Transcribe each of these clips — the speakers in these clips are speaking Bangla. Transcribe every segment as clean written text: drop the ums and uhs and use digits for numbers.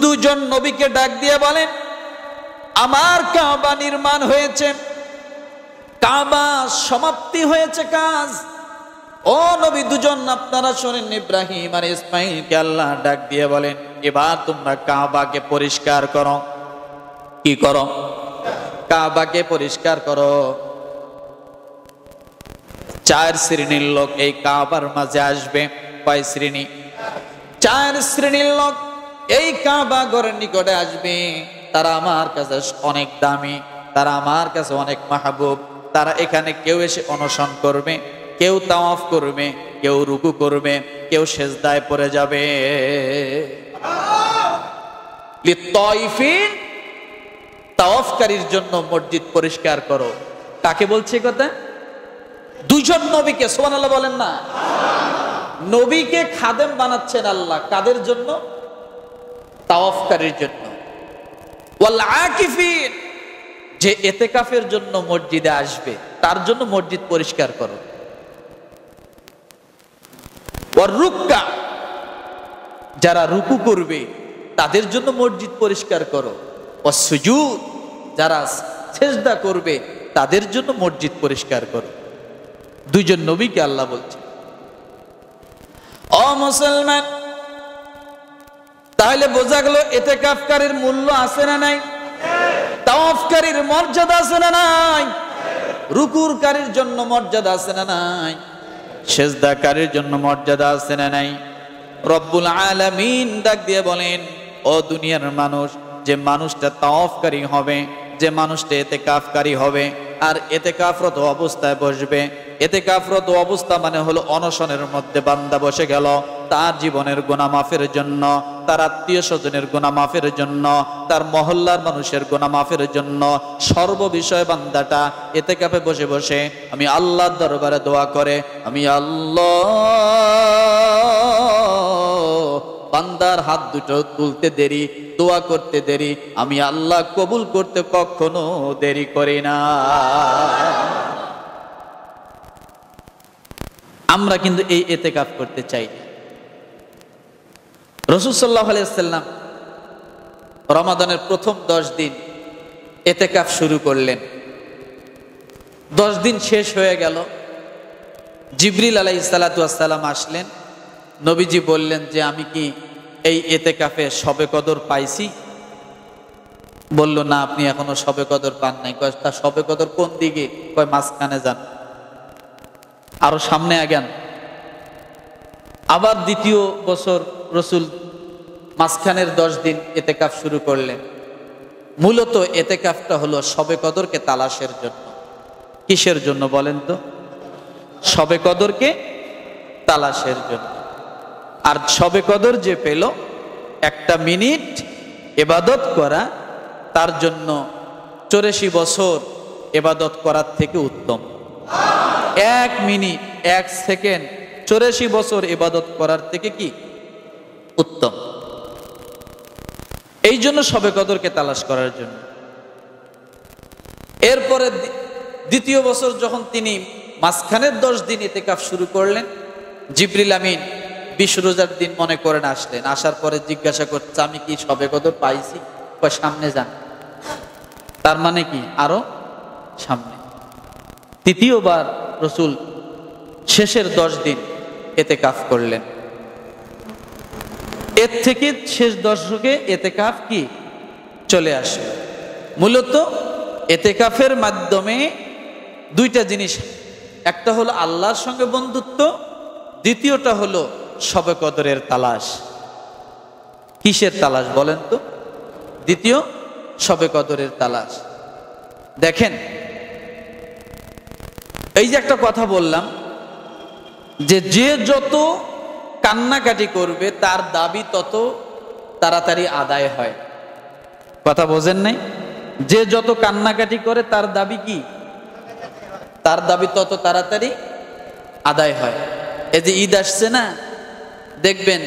দুজন নবীকে ডাক দিয়ে বলেন, আমার কাবা নির্মাণ হয়েছে, কাবা সমাপ্তি হয়েছে কাজ। ও নবী দুজন, আপনারা শোনেন, ইব্রাহিম আর ইসমাইলকে আল্লাহ ডাক দিয়ে বলেন, এবার তোমরা কাবাকে পরিষ্কার করো। কি করো? কাবাকে পরিষ্কার করো। 4 শ্রেণীর লোক এই কাবার মাঝে আসবে। কয় শ্রেণী? 4 শ্রেণীর লোক এই কাবা ঘরের নিকটে আসবে। তারা আমার কাছে অনেক দামি, তারা আমার কাছে অনেক মাহবুব। তারা এখানে কেউ এসে অনশন করবে, কেউ তাওয়াফ করবে, কেউ রুকু করবে, কেউ সেজদায় পড়ে যাবে। লিত্তাইফিন, তাওয়াফকারীর জন্য মসজিদ পরিষ্কার করো। কাকে বলছে কথা? দুজন নবীকে। সুবহানাল্লাহ বলেন না। নবীকে খাদেম বানাচ্ছেন আল্লাহ। কাদের জন্য? তাওয়াফকারীর জন্য। ওয়াল আকিফিন, যে ইতিকাফের জন্য মসজিদে আসবে তার জন্য মসজিদ পরিষ্কার করো। ওয়ার রুক্কা, যারা রুকু করবে তাদের জন্য মসজিদ পরিষ্কার করো। ওয়াস সুজুদ, যারা সেজদা করবে তাদের জন্য মসজিদ পরিষ্কার করো। দুইজন নবীকে আল্লাহ বলছে। ও মুসলমান, তাহলে বোঝা গেল ইতিকাফকারীর মূল্য আছে না নাই? তাওয়াফকারীর মর্যাদা আছে না নাই? রুকুরকারীর জন্য মর্যাদা আছে না নাই? সেজদাকারীর জন্য মর্যাদা আছে না নাই? রব্বুল আলামিন ডাক দিয়ে বলেন, ও দুনিয়ার মানুষ, যে মানুষটা তাওয়াফকারী হবে, যে মানুষটা ইতিকাফকারী হবে আর ইতিকাফরত অবস্থায় বসবে, ইতিকাফরত অবস্থা মানে হলো অনশনের মধ্যে বান্দা বসে গেল, তার জীবনের গুনাহ মাফের জন্য, তার আত্মীয় স্বজনের গুনাহ মাফের জন্য, তার মহল্লার মানুষের গুনাহ মাফের জন্য সর্ববিষয় বান্দাটা ইতিকাফে বসে বসে আমি আল্লাহর দরবারে দোয়া করে, আমি আল্লাহ, বান্দার হাত দুটো তুলতে দেরি, দোয়া করতে দেরি, আমি আল্লাহ কবুল করতে কখনো দেরি করি না। আমরা কিন্তু এই ইতিকাফ করতে চাই। রাসূল সাল্লাল্লাহু আলাইহি ওয়াসাল্লাম রমাদানের প্রথম 10 দিন ইতিকাফ শুরু করলেন। 10 দিন শেষ হয়ে গেল। জিবরিল আলাইহিস সালাতু ওয়াস সালাম আসলেন। নবীজি বললেন যে আমি কি এই ইতিকাফে শবে কদর পাইছি? বলল না, আপনি এখনো শবে কদর পান নাই। কয় তা শবে কদর কোন দিকে? কয় মাঝখানে যান, আরো সামনে আগান। আবার দ্বিতীয় বছর রসুল মাঝখানের 10 দিন ইতিকাফ শুরু করলেন। মূলত ইতিকাফটা হলো শবে কদরকে তালাশের জন্য। কিসের জন্য বলেন তো? শবে কদরকে তালাশের জন্য। আর শবে কদর যে পেল, 1 মিনিট ইবাদত করা তার জন্য 84 বছর ইবাদত করার থেকে উত্তম। 1 মিনিট 1 সেকেন্ড 84 বছর ইবাদত করার থেকে কি উত্তম। এই জন্য শবে কদরকে তালাশ করার জন্য। এরপরে দ্বিতীয় বছর যখন তিনি মাঝখানের 10 দিন ইতিকাফ শুরু করলেন, জিবরিল আমিন 20 রোজার দিন মনে করেন আসলেন। আসার পরে জিজ্ঞাসা করছে, আমি কি শবে কদর পাইছি? কয় সামনে যান। তার মানে কি আরো সামনে। তৃতীয়বার রসুল শেষের 10 দিন ইতিকাফ করলেন। এর থেকে শেষ দশকে ইতিকাফ কি চলে আসে। মূলত ইতিকাফের মাধ্যমে 2টা জিনিস, একটা হলো আল্লাহর সঙ্গে বন্ধুত্ব, দ্বিতীয়টা হলো শবে কদরের তালাশ। কিসের তালাশ বলেন তো? দ্বিতীয় শবে কদরের তালাশ। দেখেন, এই যে একটা কথা বললাম যে যে যত কান্নাকাটি করবে তার দাবি তত তাড়াতাড়ি আদায় হয়। কথা বোঝেন নাই? যে যত কান্নাকাটি করে তার দাবি কি? তার দাবি তত তাড়াতাড়ি আদায় হয়। এই যে ঈদ আসছে না, দেখবেন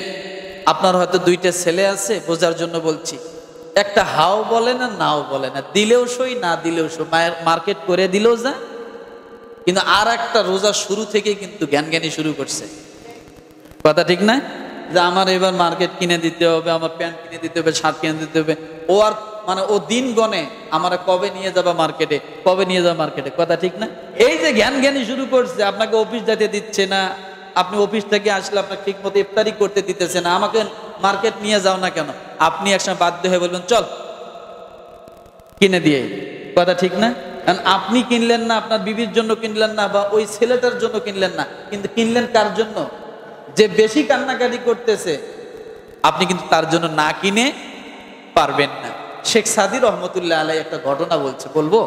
আপনার হয়তো 2টা ছেলে আছে, বোঝার জন্য বলছি, একটা হাও বলে না, নাও বলে না, দিলেও সই না দিলেও সই, মার্কেট করে দিলেও যা। কিন্তু আর একটা রোজা শুরু থেকে কিন্তু জ্ঞানী শুরু করছে। কথা ঠিক না? যে আমার এবার মার্কেট কিনে দিতে হবে, আমার প্যান্ট কিনে দিতে হবে, শার্ট কিনে দিতে হবে। ও আর মানে ও দিন গনে আমার কবে নিয়ে যাবা মার্কেটে, কবে নিয়ে যাবা মার্কেটে, কথা ঠিক না? এই যে জ্ঞানী শুরু করছে, আপনাকে অফিস যেতে দিচ্ছে না, আপনি অফিস থেকে আসলে আপনাকে ঠিক মতো ইফতারি করতে দিতেছে না, আমাকে মার্কেট নিয়ে যাও না কেন? আপনি একসময় বাধ্য হয়ে বলবেন চল কিনে দিয়ে, কথা ঠিক না? কারণ আপনি কিনলেন না, আপনার বিবির জন্য কিনলেন না, বা ওই ছেলেটার জন্য কিনলেন না, কিন্তু কিনলেন কার জন্য? যে বেশি কান্নাকাটি করতেছে, আপনি কিন্তু তার জন্য না কিনে পারবেন না। শেখ সাদী রহমতুল্লাহ আলাইহি একটা ঘটনা বলছে, বলবো?